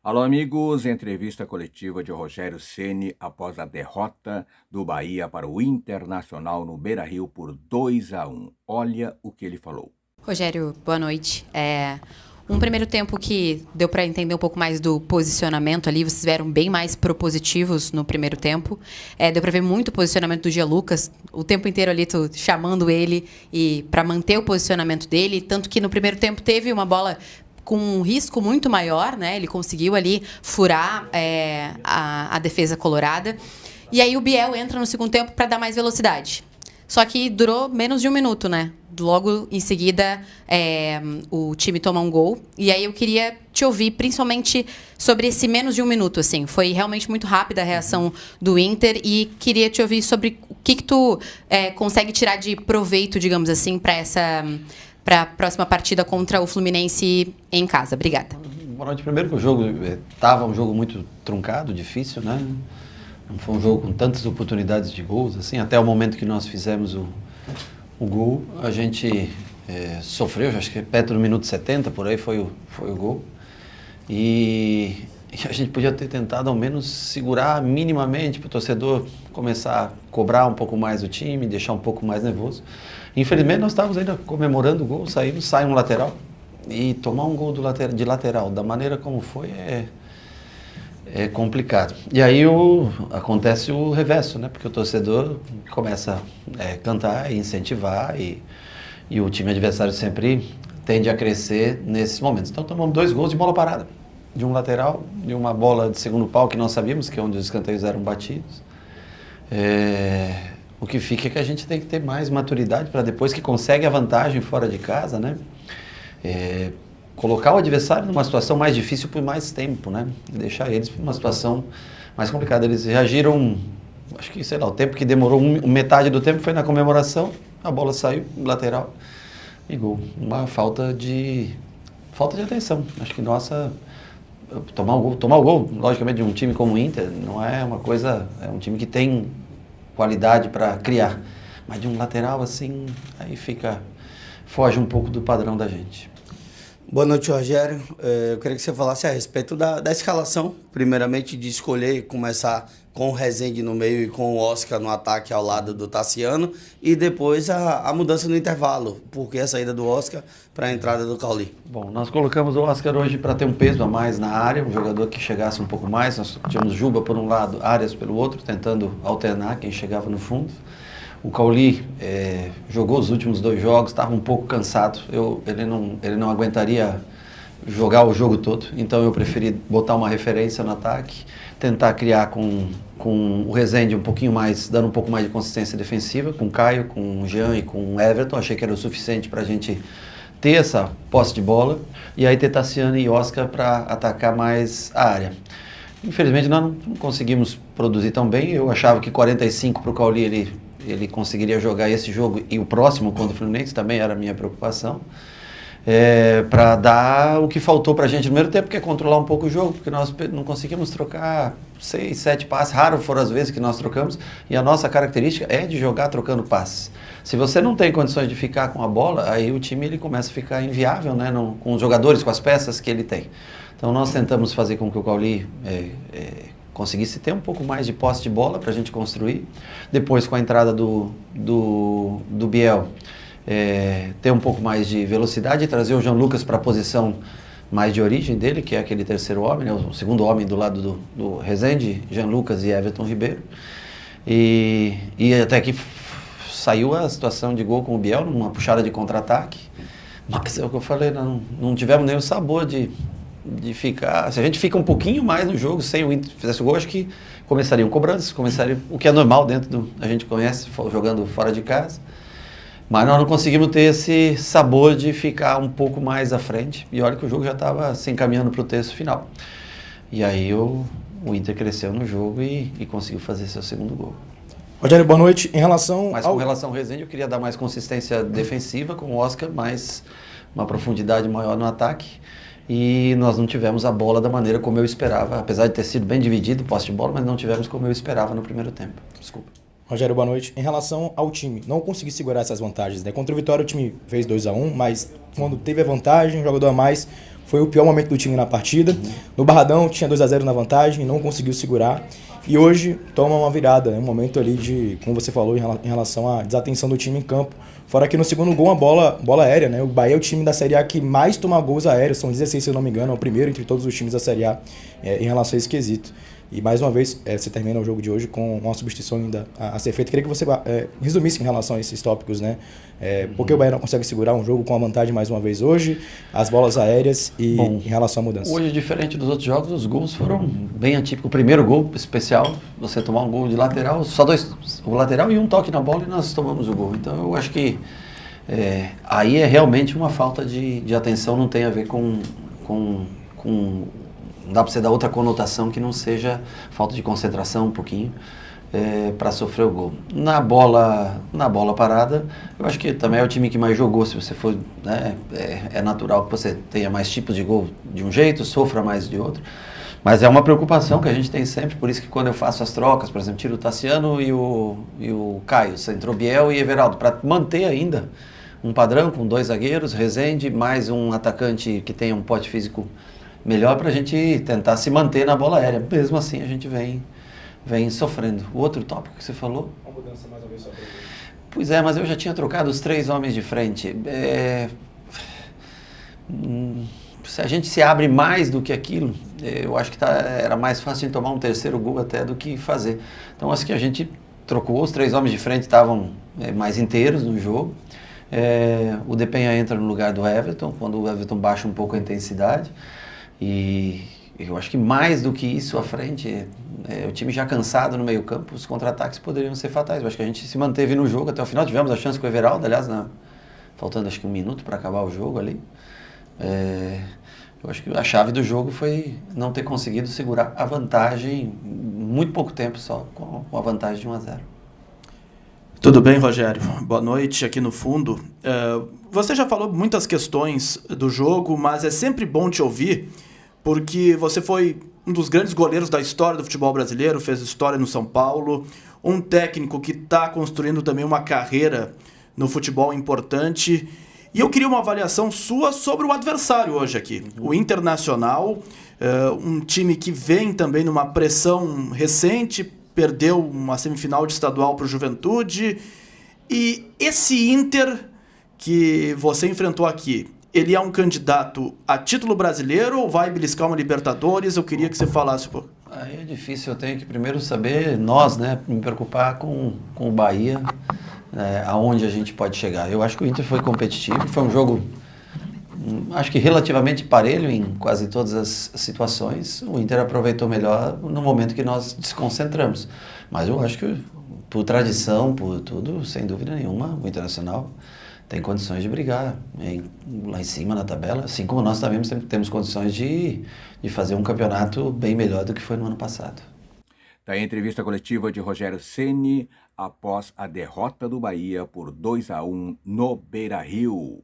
Alô, amigos. Entrevista coletiva de Rogério Ceni após a derrota do Bahia para o Internacional no Beira-Rio por 2-1. Olha o que ele falou. Rogério, boa noite. Um primeiro tempo que deu para entender um pouco mais do posicionamento ali. Vocês vieram bem mais propositivos no primeiro tempo. Deu para ver muito o posicionamento do Gia Lucas, o tempo inteiro ali tu chamando ele e para manter o posicionamento dele. Tanto que no primeiro tempo teve uma bola com um risco muito maior, né? Ele conseguiu ali furar a defesa colorada. E aí o Biel entra no segundo tempo para dar mais velocidade. Só que durou menos de um minuto, né? Logo em seguida, o time toma um gol. E aí eu queria te ouvir, principalmente sobre esse menos de um minuto, assim. Foi realmente muito rápida a reação do Inter e queria te ouvir sobre o que tu consegue tirar de proveito, digamos assim, para a próxima partida contra o Fluminense em casa. Obrigada. Boa noite. Primeiro que o jogo estava um jogo muito truncado, difícil, né? Não foi um jogo com tantas oportunidades de gols, assim, até o momento que nós fizemos o gol, a gente sofreu, acho que perto do minuto 70, por aí foi o gol. E a gente podia ter tentado ao menos segurar minimamente para o torcedor começar a cobrar um pouco mais o time, deixar um pouco mais nervoso. Infelizmente nós estávamos ainda comemorando o gol, sai um lateral e tomar um gol de lateral da maneira como foi é complicado. E aí acontece o reverso, né? Porque o torcedor começa a cantar e incentivar e o time adversário sempre tende a crescer nesses momentos. Então tomamos 2 gols de bola parada, de um lateral, de uma bola de segundo pau que nós sabíamos que é onde os escanteios eram batidos. O que fica é que a gente tem que ter mais maturidade para depois que consegue a vantagem fora de casa, né? Colocar o adversário numa situação mais difícil por mais tempo, né? Deixar eles numa situação mais complicada. Eles reagiram, acho que, sei lá, o tempo que demorou, metade do tempo foi na comemoração, a bola saiu, lateral e gol. Uma falta de atenção. Acho que tomar o gol, logicamente, de um time como o Inter, não é uma coisa, é um time que tem qualidade para criar. Mas de um lateral assim, aí foge um pouco do padrão da gente. Boa noite, Rogério. Eu queria que você falasse a respeito da escalação, primeiramente de escolher começar com o Rezende no meio e com o Oscar no ataque ao lado do Tassiano e depois a mudança no intervalo, porque a saída do Oscar para a entrada do Cauli. Bom, nós colocamos o Oscar hoje para ter um peso a mais na área, um jogador que chegasse um pouco mais. Nós tínhamos Juba por um lado, Arias pelo outro, tentando alternar quem chegava no fundo. O Cauli jogou os últimos 2 jogos, estava um pouco cansado, ele não aguentaria jogar o jogo todo, então eu preferi botar uma referência no ataque, tentar criar com o Rezende um pouquinho mais, dando um pouco mais de consistência defensiva, com o Caio, com o Jean e com o Everton. Achei que era o suficiente para a gente ter essa posse de bola, e aí ter Tassiano e Oscar para atacar mais a área. Infelizmente nós não conseguimos produzir tão bem. Eu achava que 45 para o Cauli ele conseguiria jogar esse jogo e o próximo contra o Fluminense, também era a minha preocupação, para dar o que faltou para a gente no primeiro tempo, que é controlar um pouco o jogo, porque nós não conseguimos trocar 6, 7 passes, raro foram as vezes que nós trocamos, e a nossa característica é de jogar trocando passes. Se você não tem condições de ficar com a bola, aí o time ele começa a ficar inviável, né, com os jogadores, com as peças que ele tem. Então nós tentamos fazer com que o Cauli conseguisse ter um pouco mais de posse de bola para a gente construir. Depois, com a entrada do Biel, ter um pouco mais de velocidade e trazer o Jean Lucas para a posição mais de origem dele, que é aquele terceiro homem, né, o segundo homem do lado do Rezende, Jean Lucas e Everton Ribeiro. E até que saiu a situação de gol com o Biel, numa puxada de contra-ataque. Mas é o que eu falei, não tivemos nem o sabor de ficar. Se a gente fica um pouquinho mais no jogo, sem o Inter fizesse o gol, acho que começariam cobranças, o que é normal a gente conhece, jogando fora de casa. Mas nós não conseguimos ter esse sabor de ficar um pouco mais à frente. E olha que o jogo já estava se encaminhando para o terço final. E aí o Inter cresceu no jogo e conseguiu fazer seu segundo gol. Rogério, boa noite. Mas com relação ao Rezende, eu queria dar mais consistência defensiva com o Oscar, mais uma profundidade maior no ataque. E nós não tivemos a bola da maneira como eu esperava, apesar de ter sido bem dividido o posse de bola, mas não tivemos como eu esperava no primeiro tempo. Desculpa. Rogério, boa noite. Em relação ao time, não consegui segurar essas vantagens, né? Contra o Vitória o time fez 2-1, mas quando teve a vantagem, um jogador a mais, foi o pior momento do time na partida. No Barradão tinha 2-0 na vantagem, não conseguiu segurar. E hoje toma uma virada, um momento ali de, como você falou, em relação à desatenção do time em campo. Fora que no segundo gol, uma bola aérea, né? O Bahia é o time da Série A que mais toma gols aéreos, são 16, se eu não me engano, é o primeiro entre todos os times da Série A em relação a esse quesito. E mais uma vez, você termina o jogo de hoje com uma substituição ainda a ser feita. Queria que você resumisse em relação a esses tópicos, né? Por que o Bahia não consegue segurar um jogo com a vantagem mais uma vez hoje, as bolas aéreas e em relação à mudança? Hoje, diferente dos outros jogos, os gols foram bem atípicos. O primeiro gol especial, você tomar um gol de lateral, só o lateral e um toque na bola e nós tomamos o gol. Então eu acho que aí é realmente uma falta de atenção, não tem a ver com não dá para você dar outra conotação que não seja falta de concentração um pouquinho para sofrer o gol. Na bola parada, eu acho que também é o time que mais jogou. Se você for, né, é natural que você tenha mais tipos de gol de um jeito, sofra mais de outro. Mas é uma preocupação que a gente tem sempre, por isso que quando eu faço as trocas, por exemplo, tiro o Tassiano e o Caio, você entrou Biel e Everaldo, para manter ainda um padrão com 2 zagueiros, Rezende, mais um atacante que tenha um pote físico melhor para a gente tentar se manter na bola aérea. Mesmo assim, a gente vem sofrendo. O outro tópico que você falou? Uma mudança mais uma vez só para ele. Pois é, mas eu já tinha trocado os 3 homens de frente. Se a gente se abre mais do que aquilo, eu acho que era mais fácil de tomar um terceiro gol até do que fazer. Então, acho que a gente trocou, os 3 homens de frente estavam mais inteiros no jogo. O Depenha entra no lugar do Everton, quando o Everton baixa um pouco a intensidade. E eu acho que mais do que isso à frente, o time já cansado no meio campo, os contra-ataques poderiam ser fatais. Eu acho que a gente se manteve no jogo até o final, tivemos a chance com o Everaldo, aliás, faltando acho que 1 minuto para acabar o jogo ali. Eu acho que a chave do jogo foi não ter conseguido segurar a vantagem, muito pouco tempo só, com a vantagem de 1-0. Tudo bem, Rogério? Boa noite aqui no fundo. Você já falou muitas questões do jogo, mas é sempre bom te ouvir, porque você foi um dos grandes goleiros da história do futebol brasileiro, fez história no São Paulo, um técnico que está construindo também uma carreira no futebol importante. E eu queria uma avaliação sua sobre o adversário hoje aqui, o Internacional, um time que vem também numa pressão recente, perdeu uma semifinal de estadual para o Juventude. E esse Inter que você enfrentou aqui, ele é um candidato a título brasileiro ou vai beliscar uma Libertadores? Eu queria que você falasse um pouco. Aí é difícil, eu tenho que primeiro saber, nós, né, me preocupar com o Bahia, aonde a gente pode chegar. Eu acho que o Inter foi competitivo, foi um jogo, acho que relativamente parelho em quase todas as situações. O Inter aproveitou melhor no momento que nós desconcentramos. Mas eu acho que, por tradição, por tudo, sem dúvida nenhuma, o Internacional tem condições de brigar lá em cima na tabela, assim como nós também temos condições de fazer um campeonato bem melhor do que foi no ano passado. Da entrevista coletiva de Rogério Ceni após a derrota do Bahia por 2-1 no Beira-Rio.